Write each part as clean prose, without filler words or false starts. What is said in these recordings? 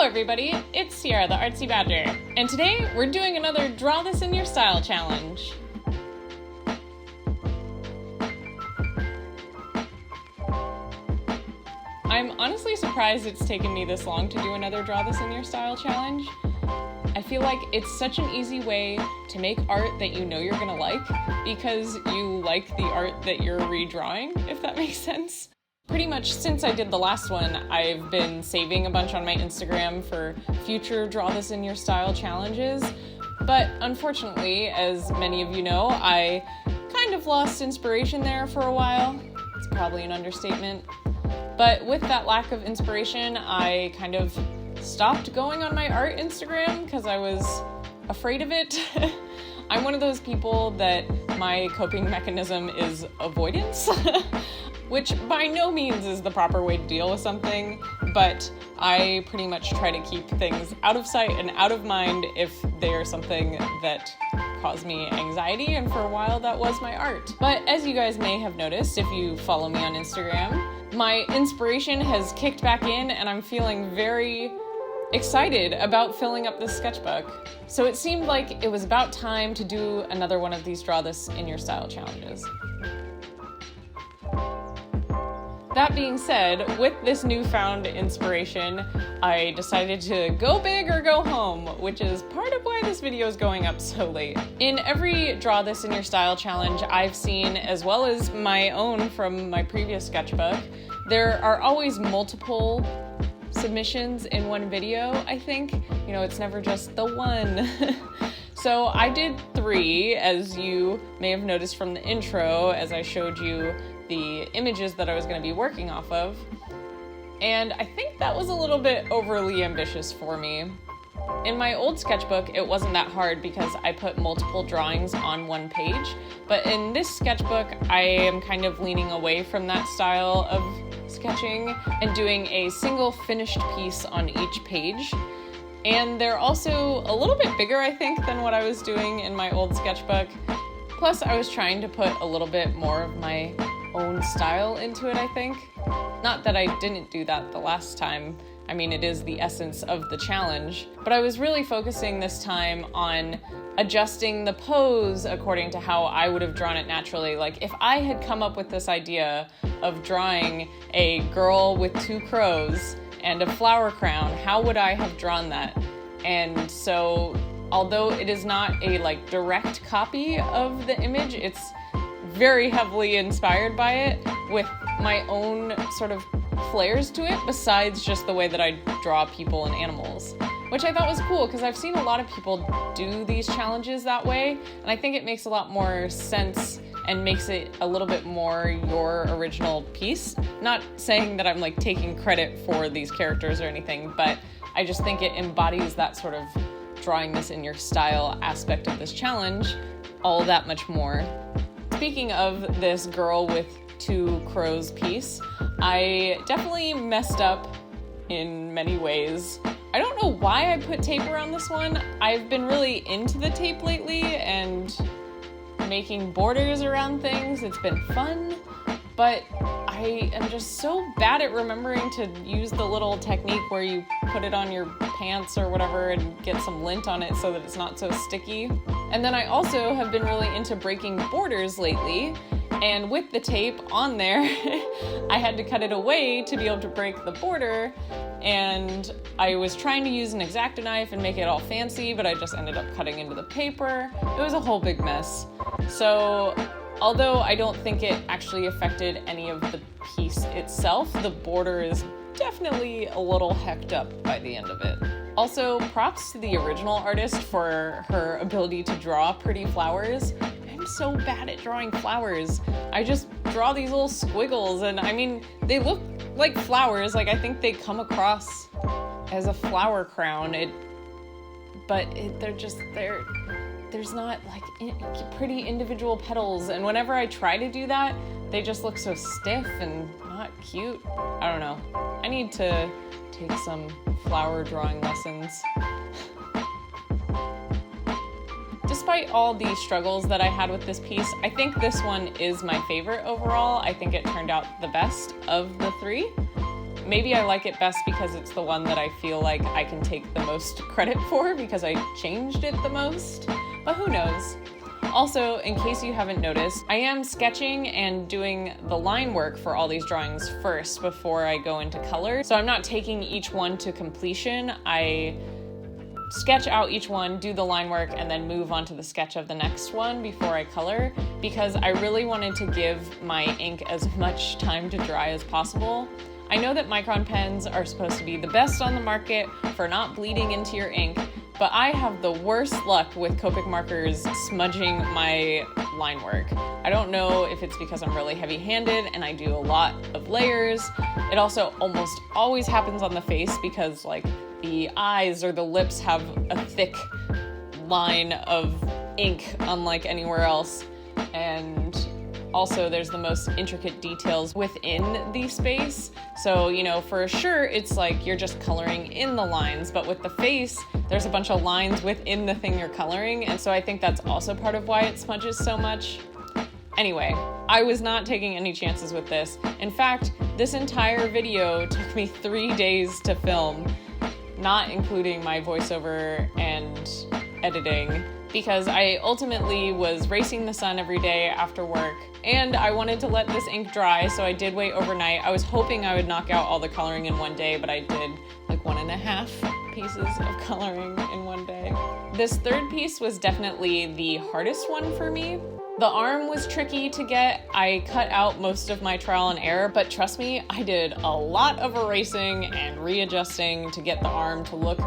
Hello everybody, it's Sierra the Artsy Badger, and today we're doing another Draw This in Your Style challenge. I'm honestly surprised it's taken me this long to do another Draw This in Your Style challenge. I feel like it's such an easy way to make art that you know you're gonna like because you like the art that you're redrawing, if that makes sense. Pretty much since I did the last one, I've been saving a bunch on my Instagram for future Draw This in Your Style challenges, but unfortunately, as many of you know, I kind of lost inspiration there for a while. It's probably an understatement. But with that lack of inspiration, I kind of stopped going on my art Instagram because I was afraid of it. I'm one of those people that my coping mechanism is avoidance. Which by no means is the proper way to deal with something, but I pretty much try to keep things out of sight and out of mind if they are something that cause me anxiety, and for a while that was my art. But as you guys may have noticed if you follow me on Instagram, my inspiration has kicked back in and I'm feeling very excited about filling up this sketchbook. So it seemed like it was about time to do another one of these Draw This in Your Style challenges. That being said, with this newfound inspiration, I decided to go big or go home, which is part of why this video is going up so late. In every Draw This in Your Style challenge I've seen, as well as my own from my previous sketchbook, there are always multiple submissions in one video, I think. You know, it's never just the one. So I did 3, as you may have noticed from the intro, as I showed you the images that I was going to be working off of, and I think that was a little bit overly ambitious for me. In my old sketchbook, it wasn't that hard because I put multiple drawings on one page, but in this sketchbook, I am kind of leaning away from that style of sketching and doing a single finished piece on each page. And they're also a little bit bigger, I think, than what I was doing in my old sketchbook. Plus, I was trying to put a little bit more of my own style into it, I think. Not that I didn't do that the last time. I mean, it is the essence of the challenge. But I was really focusing this time on adjusting the pose according to how I would have drawn it naturally. Like, if I had come up with this idea of drawing a girl with 2 crows and a flower crown, how would I have drawn that? And so, although it is not a direct copy of the image, it's very heavily inspired by it with my own sort of flares to it, besides just the way that I draw people and animals, which I thought was cool because I've seen a lot of people do these challenges that way, and I think it makes a lot more sense and makes it a little bit more your original piece. Not saying that I'm taking credit for these characters or anything, but I just think it embodies that sort of drawing this in your style aspect of this challenge all that much more. Speaking of this girl with 2 crows piece, I definitely messed up in many ways. I don't know why I put tape around this one. I've been really into the tape lately and making borders around things. It's been fun, but I am just so bad at remembering to use the little technique where you put it on your pants or whatever and get some lint on it so that it's not so sticky. And then I also have been really into breaking borders lately, and with the tape on there, I had to cut it away to be able to break the border, and I was trying to use an X-Acto knife and make it all fancy, but I just ended up cutting into the paper. It was a whole big mess. So, although I don't think it actually affected any of the piece itself, the border is definitely a little hecked up by the end of it. Also, props to the original artist for her ability to draw pretty flowers. I'm so bad at drawing flowers. I just draw these little squiggles, and I mean, they look like flowers. I think they come across as a flower crown. There's not pretty individual petals, and whenever I try to do that, they just look so stiff and not cute. I don't know. I need to take some flower drawing lessons. Despite all the struggles that I had with this piece, I think this one is my favorite overall. I think it turned out the best of the 3. maybe I like it best because it's the one that I feel like I can take the most credit for because I changed it the most, but who knows. Also, in case you haven't noticed, I am sketching and doing the line work for all these drawings first before I go into color. So I'm not taking each one to completion. I sketch out each one, do the line work, and then move on to the sketch of the next one before I color, because I really wanted to give my ink as much time to dry as possible. I know that Micron pens are supposed to be the best on the market for not bleeding into your ink, but I have the worst luck with Copic markers smudging my line work. I don't know if it's because I'm really heavy-handed and I do a lot of layers. It also almost always happens on the face because like the eyes or the lips have a thick line of ink unlike anywhere else. And also there's the most intricate details within the space. So, you know, for a shirt, it's like you're just coloring in the lines, but with the face, there's a bunch of lines within the thing you're coloring. And so I think that's also part of why it smudges so much. Anyway, I was not taking any chances with this. In fact, this entire video took me 3 days to film, not including my voiceover and editing, because I ultimately was racing the sun every day after work, and I wanted to let this ink dry, so I did wait overnight. I was hoping I would knock out all the coloring in one day, but I did like 1.5 pieces of coloring in one day. This third piece was definitely the hardest one for me. The arm was tricky to get. I cut out most of my trial and error, but trust me, I did a lot of erasing and readjusting to get the arm to look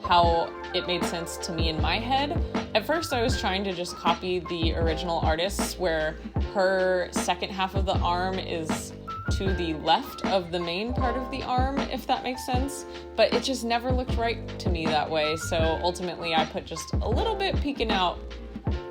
how it made sense to me in my head. At first I was trying to just copy the original artist's, where her second half of the arm is to the left of the main part of the arm, if that makes sense. But it just never looked right to me that way, so ultimately I put just a little bit peeking out,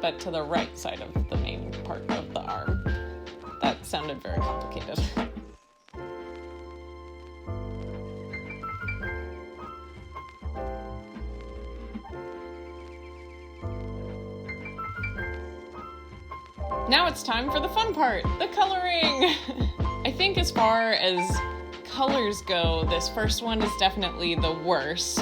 but to the right side of the main part of the arm. That sounded very complicated. Now it's time for the fun part, the coloring! I think as far as colors go, this first one is definitely the worst.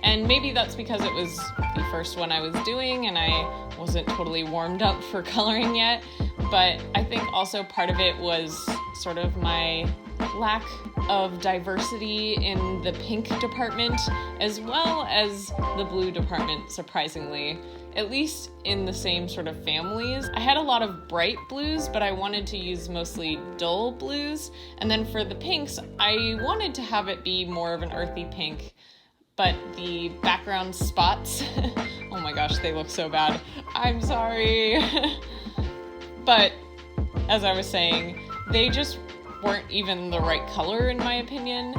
And maybe that's because it was the first one I was doing and I wasn't totally warmed up for coloring yet. But I think also part of it was sort of my lack of diversity in the pink department, as well as the blue department, surprisingly. At least in the same sort of families. I had a lot of bright blues, but I wanted to use mostly dull blues. And then for the pinks, I wanted to have it be more of an earthy pink, but the background spots, oh my gosh, they look so bad. I'm sorry. But as I was saying, they just weren't even the right color in my opinion.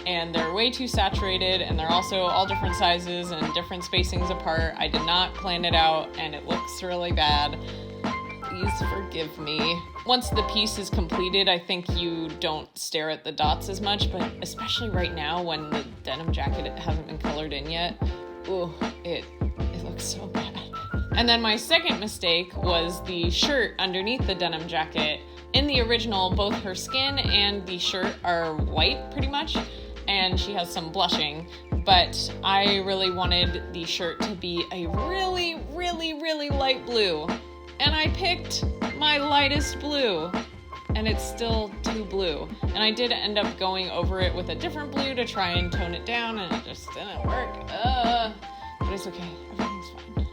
And they're way too saturated, and they're also all different sizes and different spacings apart. I did not plan it out, and it looks really bad. Please forgive me. Once the piece is completed, I think you don't stare at the dots as much, but especially right now when the denim jacket hasn't been colored in yet, ooh, it looks so bad. And then my second mistake was the shirt underneath the denim jacket. In the original, both her skin and the shirt are white, pretty much, and she has some blushing, but I really wanted the shirt to be a really, really, really light blue, and I picked my lightest blue, and it's still too blue, and I did end up going over it with a different blue to try and tone it down, and it just didn't work, but it's okay, everything's fine.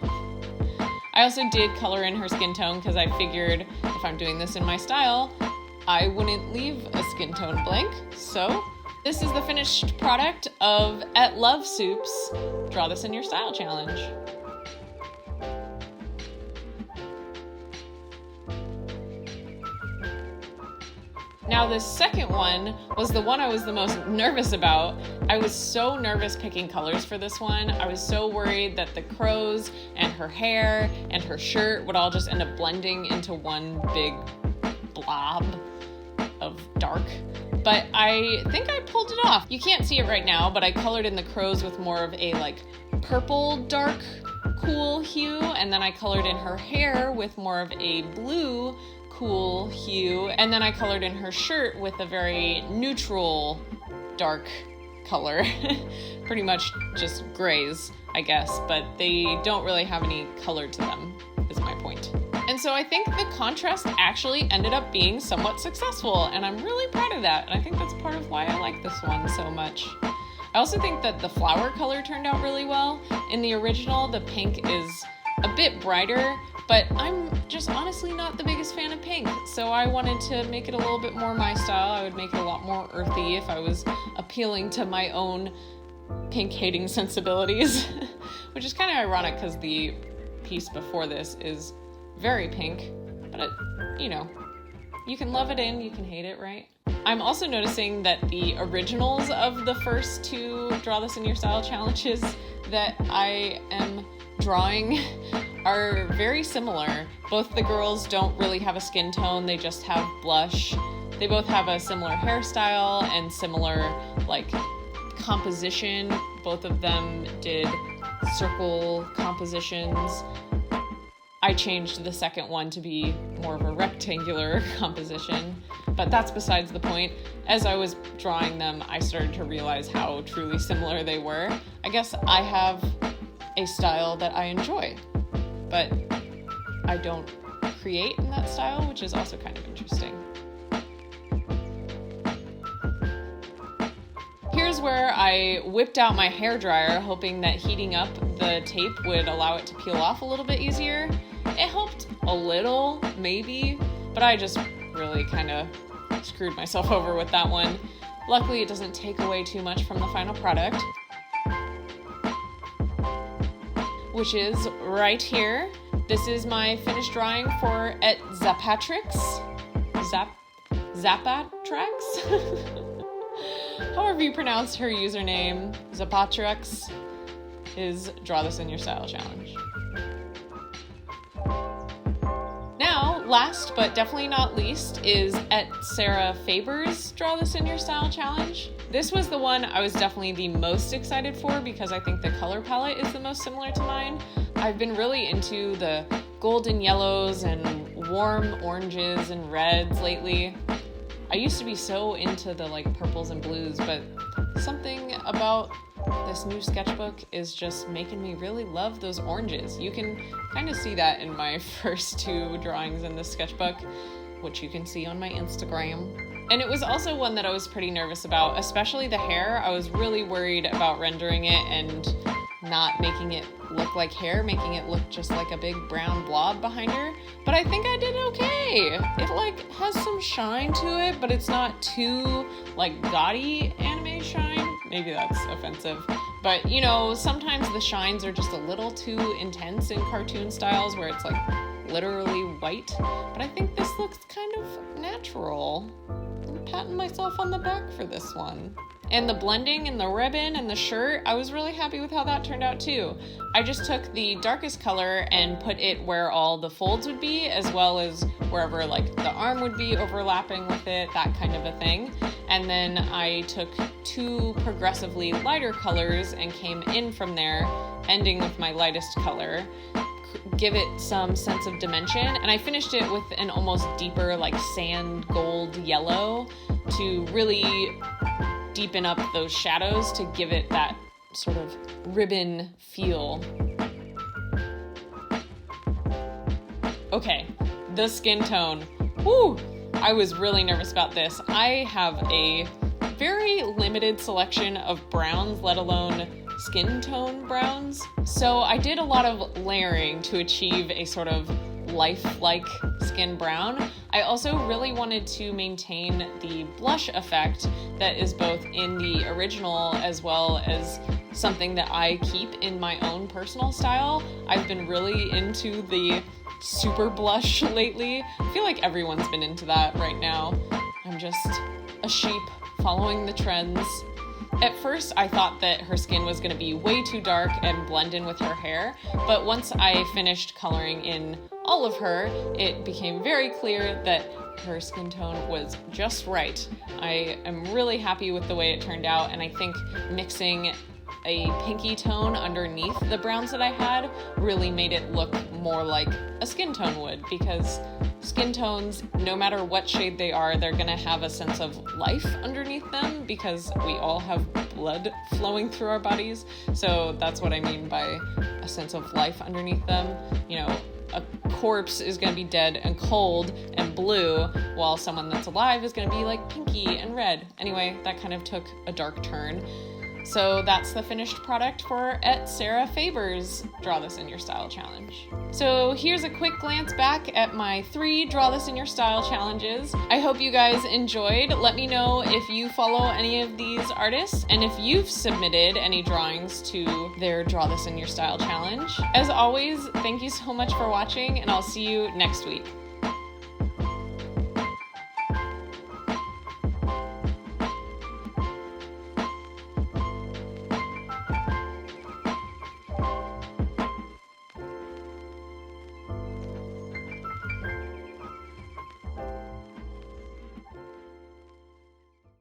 I also did color in her skin tone because I figured if I'm doing this in my style, I wouldn't leave a skin tone blank, so this is the finished product of At Love Soups. Draw this in your style challenge. Now this second one was the one I was the most nervous about. I was so nervous picking colors for this one. I was so worried that the crows and her hair and her shirt would all just end up blending into one big blob of dark. But I think I pulled it off. You can't see it right now, but I colored in the crows with more of a like purple dark cool hue, and then I colored in her hair with more of a blue cool hue, and then I colored in her shirt with a very neutral dark color, pretty much just grays, I guess, but they don't really have any color to them, is my point. And so I think the contrast actually ended up being somewhat successful, and I'm really proud of that, and I think that's part of why I like this one so much. I also think that the flower color turned out really well. In the original, the pink is a bit brighter, but I'm just honestly not the biggest fan of pink, so I wanted to make it a little bit more my style. I would make it a lot more earthy if I was appealing to my own pink-hating sensibilities, which is kind of ironic because the piece before this is very pink, but it, you know, you can love it and you can hate it, right? I'm also noticing that the originals of the first two Draw This in Your Style challenges that I am drawing are very similar. Both the girls don't really have a skin tone, they just have blush. They both have a similar hairstyle and similar, like, composition. Both of them did circle compositions. I changed the second one to be more of a rectangular composition, but that's besides the point. As I was drawing them, I started to realize how truly similar they were. I guess I have a style that I enjoy, but I don't create in that style, which is also kind of interesting. Here's where I whipped out my hairdryer, hoping that heating up the tape would allow it to peel off a little bit easier. It helped a little, maybe, but I just really kind of screwed myself over with that one. Luckily, it doesn't take away too much from the final product, which is right here. This is my finished drawing for at Zapatrix. Zapatrix? However you pronounce her username, Zapatrix, is Draw This in Your Style challenge. Now, last but definitely not least, is at Sarah Faber's Draw This in Your Style challenge. This was the one I was definitely the most excited for because I think the color palette is the most similar to mine. I've been really into the golden yellows and warm oranges and reds lately. I used to be so into the like purples and blues, but something about this new sketchbook is just making me really love those oranges. You can kind of see that in my first two drawings in this sketchbook, which you can see on my Instagram. And it was also one that I was pretty nervous about, especially the hair. I was really worried about rendering it and not making it look like hair, making it look just like a big brown blob behind her. But I think I did okay. It like has some shine to it, but it's not too like gaudy anime shine. Maybe that's offensive. But you know, sometimes the shines are just a little too intense in cartoon styles where it's like literally white. But I think this looks kind of natural. I'm patting myself on the back for this one. And the blending and the ribbon and the shirt, I was really happy with how that turned out too. I just took the darkest color and put it where all the folds would be, as well as wherever like the arm would be overlapping with it, that kind of a thing. And then I took two progressively lighter colors and came in from there, ending with my lightest color. Give it some sense of dimension, and I finished it with an almost deeper like sand gold yellow to really deepen up those shadows to give it that sort of ribbon feel. Okay, the skin tone. Woo! I was really nervous about this. I have a very limited selection of browns, let alone skin tone browns. So I did a lot of layering to achieve a sort of lifelike skin brown. I also really wanted to maintain the blush effect that is both in the original as well as something that I keep in my own personal style. I've been really into the super blush lately. I feel like everyone's been into that right now. I'm just a sheep following the trends. At first, I thought that her skin was going to be way too dark and blend in with her hair, but once I finished coloring in all of her, it became very clear that her skin tone was just right. I am really happy with the way it turned out, and I think mixing a pinky tone underneath the browns that I had really made it look more like a skin tone would, because skin tones, no matter what shade they are, they're gonna have a sense of life underneath them because we all have blood flowing through our bodies. So that's what I mean by a sense of life underneath them. You know, a corpse is going to be dead and cold and blue, while someone that's alive is going to be like pinky and red. Anyway, that kind of took a dark turn. So that's the finished product for Sarah Faber's Draw This in Your Style challenge. So here's a quick glance back at my 3 Draw This in Your Style challenges. I hope you guys enjoyed. Let me know if you follow any of these artists and if you've submitted any drawings to their Draw This in Your Style challenge. As always, thank you so much for watching, and I'll see you next week.